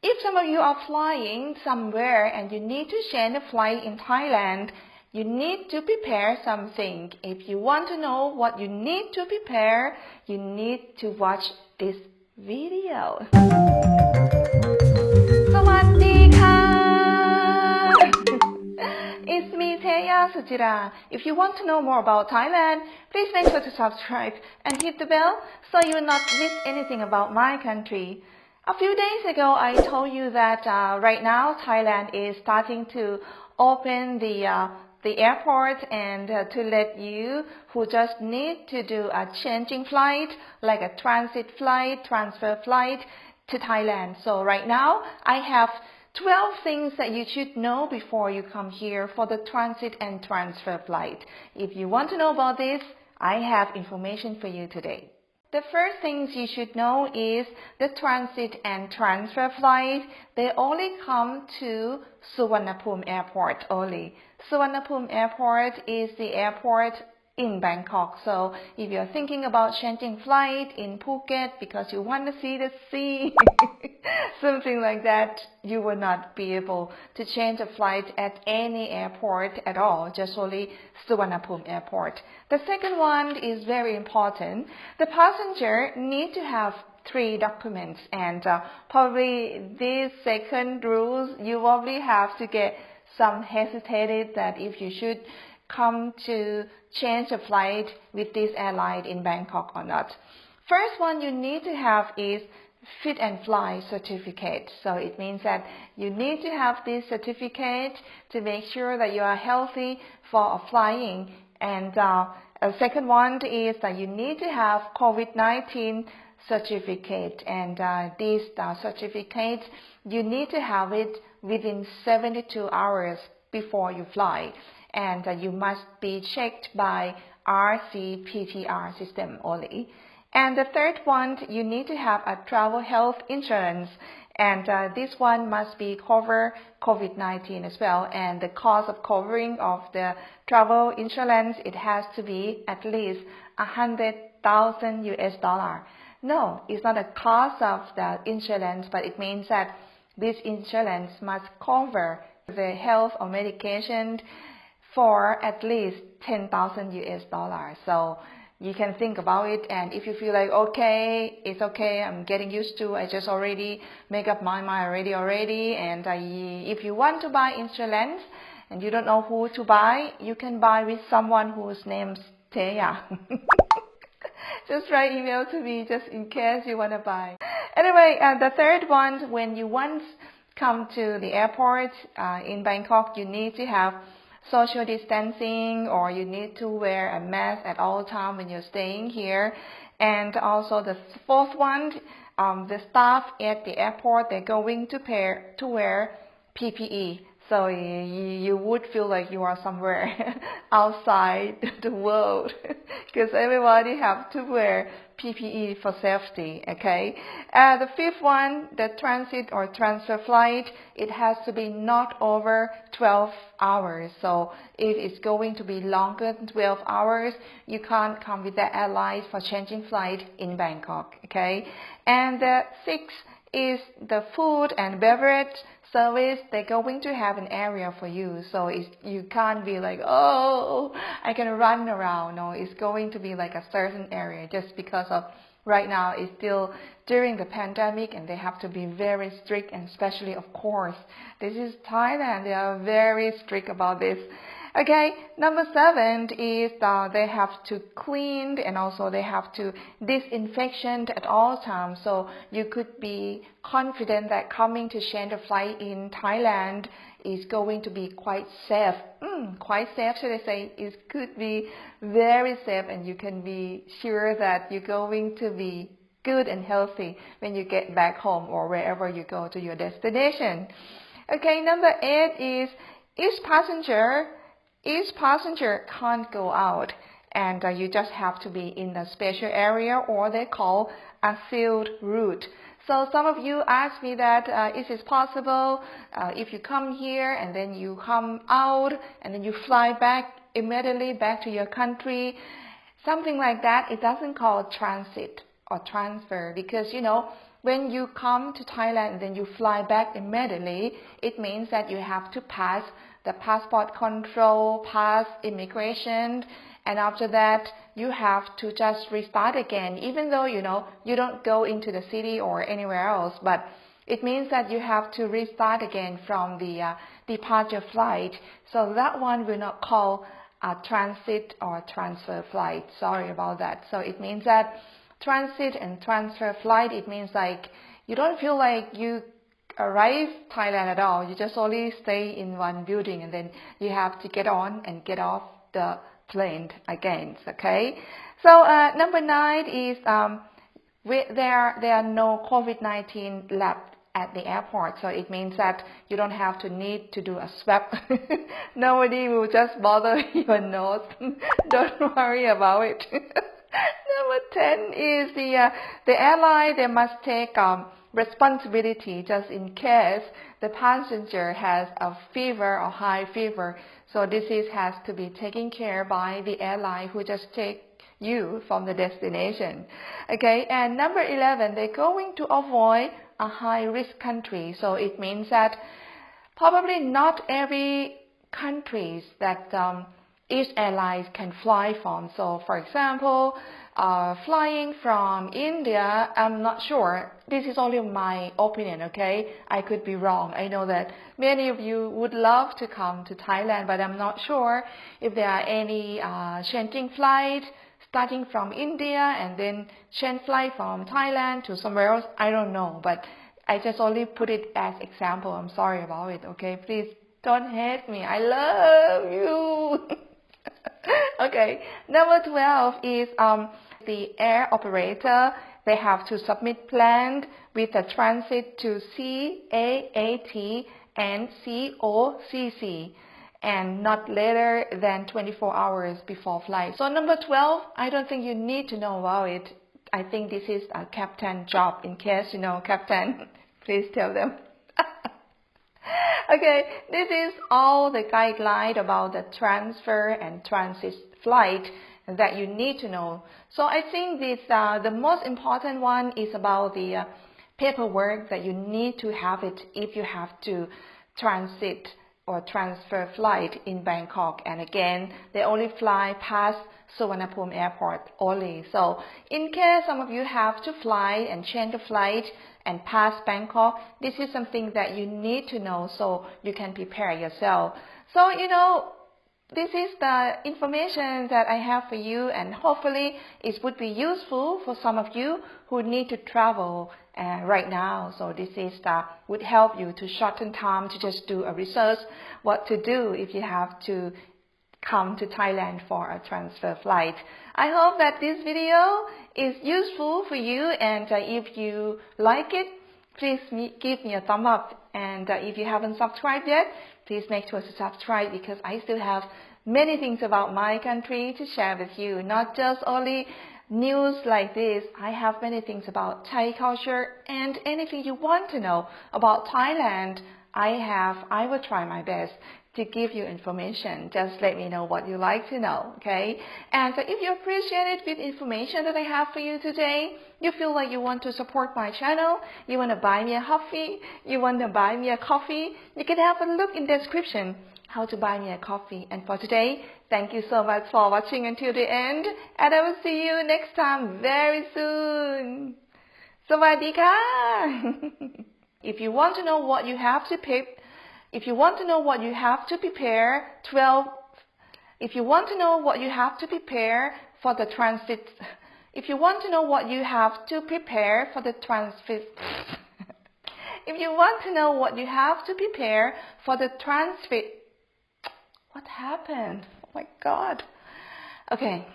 If some of you are flying somewhere and you need to change the flight in Thailand, you need to prepare something. If you want to know what you need to prepare, you need to watch this video. สวัสดีค่ะ It's me, Teya, Suchira. If you want to know more about Thailand, please make sure to subscribe and hit the bell so you will not miss anything about my country. A few days ago, I told you that right now Thailand is starting to open the airport and to let you who just need to do a changing flight, like a transit flight, transfer flight to Thailand. So right now, I have 12 things that you should know before you come here for the transit and transfer flight. If you want to know about this, I have information for you today. The first things you should know is the transit and transfer flight. They only come to Suvarnabhumi Airport only. Suvarnabhumi Airport is the airport in Bangkok. So if you're thinking about changing flight in Phuket because you want to see the sea, something like that, you will not be able to change a flight at any airport at all, just only Suvarnabhumi Airport. The second one is very important. The passenger need to have 3 documents, and probably these second rules, you probably have to get some hesitated that if you should come to change a flight with this airline in Bangkok or not. First one you need to have is fit and fly certificate. So it means that you need to have this certificate to make sure that you are healthy for flying. And a second one is that you need to have COVID-19 certificate, and this certificate you need to have it within 72 hours before you fly. And you must be checked by RC-PCR system only. And the third one, you need to have a travel health insurance, and this one must be cover COVID-19 as well. And the cost of covering of the travel insurance, it has to be at least $100,000 US. No, it's not a cost of the insurance, but it means that this insurance must cover the health or medication for at least $10,000 US. So you can think about it, and if you feel like, okay, it's okay, I'm getting used to, I just already make up my mind already, and if you want to buy insurance and you don't know who to buy, you can buy with someone whose name's Teya. Just write email to me just in case you want to buy. Anyway, the third one, when you once come to the airport in Bangkok, you need to have social distancing, or you need to wear a mask at all times when you're staying here. And also the fourth one, the staff at the airport, they're going to wear PPE. So you would feel like you are somewhere outside the world because everybody have to wear PPE for safety, okay? The fifth one, the transit or transfer flight, it has to be not over 12 hours. So if it's going to be longer than 12 hours, you can't come with the airlines for changing flight in Bangkok, okay? And the sixth is the food and beverage service. They're going to have an area for you, so you can't be like, oh, I can run around. No, it's going to be like a certain area, just because of right now it's still during the pandemic and they have to be very strict, and especially, of course, this is Thailand, they are very strict about this. Okay, number 7 is they have to clean, and also they have to disinfection at all times. So you could be confident that coming to change a flight in Thailand is going to be quite safe. Quite safe, should I say? It could be very safe, and you can be sure that you're going to be good and healthy when you get back home or wherever you go to your destination. Okay, number 8 is each passenger can't go out, and you just have to be in a special area, or they call a sealed route. So some of you ask me that is it possible if you come here and then you come out and then you fly back immediately back to your country, something like that. It doesn't call transit or transfer, because when you come to Thailand and then you fly back immediately, it means that you have to pass the passport control, pass immigration, and after that you have to just restart again, even though you don't go into the city or anywhere else, but it means that you have to restart again from the departure flight. So that one will not call a transit or transfer flight. Sorry about that. So it means that transit and transfer flight, it means like you don't feel like you arrive Thailand at all. You just only stay in one building and then you have to get on and get off the plane again. Okay. So number 9 is there are no COVID-19 lab at the airport, so it means that you don't have to need to do a swab. Nobody will just bother your nose. Don't worry about it. Number 10 is the airline, they must take responsibility just in case the passenger has a fever or high fever. So this has to be taken care by the airline who just take you from the destination. Okay, and number 11, they're going to avoid a high-risk country. So it means that probably not every countries that each airline can fly from. So for example, flying from India, I'm not sure. This is only my opinion, okay? I could be wrong. I know that many of you would love to come to Thailand, but I'm not sure if there are any changing flight starting from India and then change flight from Thailand to somewhere else. I don't know, but I just only put it as example. I'm sorry about it, okay? Please don't hate me. I love you. Okay, number 12 is the air operator. They have to submit plan with a transit to CAAT and COCC, and not later than 24 hours before flight. So number 12, I don't think you need to know about it. I think this is a captain job. In case you know captain, please tell them. Okay, this is all the guideline about the transfer and transit flight that you need to know. So I think this the most important one is about the paperwork that you need to have it if you have to transit or transfer flight in Bangkok. And again, they only fly past Suvarnabhumi airport only. So in case some of you have to fly and change the flight and pass Bangkok, this is something that you need to know so you can prepare yourself. So this is the information that I have for you, and hopefully it would be useful for some of you who need to travel right now. So this is would help you to shorten time to just do a research what to do if you have to come to Thailand for a transfer flight. I hope that this video is useful for you, and if you like it, please give me a thumb up. And if you haven't subscribed yet, please make sure to subscribe, because I still have many things about my country to share with you, not just only news like this. I have many things about Thai culture, and anything you want to know about Thailand, I will try my best to give you information. Just let me know what you like to know, okay? And if you appreciate it with information that I have for you today, you feel like you want to support my channel, you want to buy me a coffee, you can have a look in the description how to buy me a coffee. And for today, thank you so much for watching until the end, and I will see you next time very soon. Sawadee-ka! If you want to know what you have to prepare, if you want to know what you have to prepare for the transit, if you want to know what you have to prepare for the transit, if you want to know what you have to prepare for the transit, what happened? Oh my God. Okay.